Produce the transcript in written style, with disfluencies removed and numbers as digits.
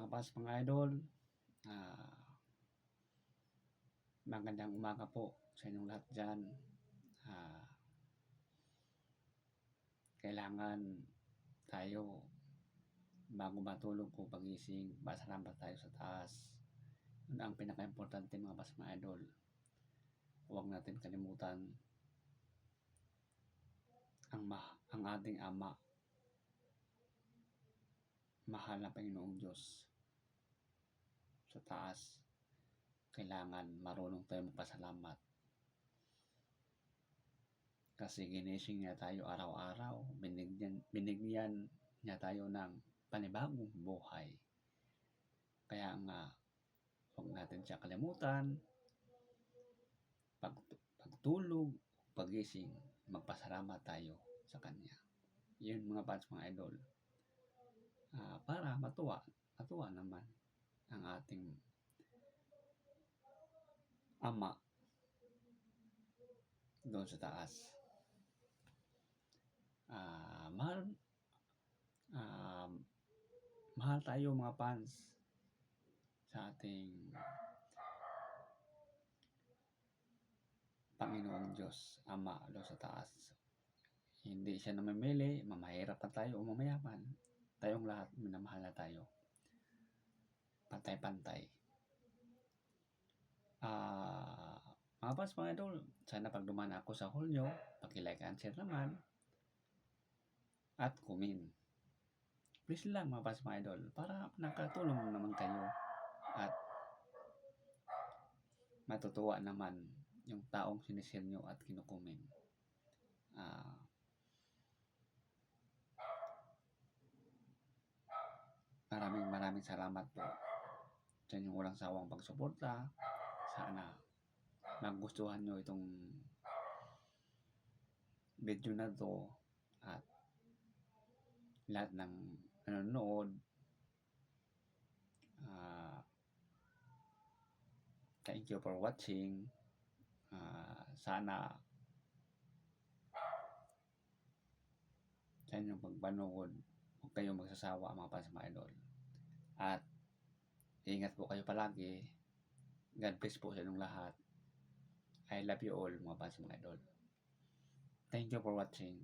Mga boss, mga idol, magandang umaga po sa inyong lahat dyan. Kailangan tayo bago matulog o pagising, pasalamat tayo sa taas. Yun ang pinaka-importante mga boss, mga idol. Huwag natin kalimutan ang ating Ama, mahal na Panginoong Diyos sa taas. Kailangan marunong tayo magpasalamat kasi ginising niya tayo araw-araw, binigyan niya tayo ng panibagong buhay. Kaya nga, huwag natin siya kalimutan. Pagtulog, pagising, magpasalamat tayo sa Kanya. Yun mga pads, mga idol. Para matuwa naman ang ating Ama doon sa taas. Mahal tayo mga fans sa ating Panginoong Diyos, Ama doon sa taas. Hindi siya namimili, mamahirap pa tayo o mamayaman. Tayong lahat, minamahal na tayo. Pantay-pantay. Mga fans, mga idol, sana pag dumaan ako sa hall nyo, paki-like and share naman. At comment. Please lang mga fans, mga idol, para nakatulong naman kayo. At matutuwa naman yung taong sinishare nyo at kinukomment. Maraming salamat po sa inyong walang sawang pagsuporta. Sana magustuhan nyo itong video na to at lahat ng nanonood. Thank you for watching. Sana sa inyong pagpanood, huwag kayong magsasawa mga fans, mga idol. At ingat po kayo palagi. God bless po sa inyong lahat. I love you all mga fans, mga idol. Thank you for watching.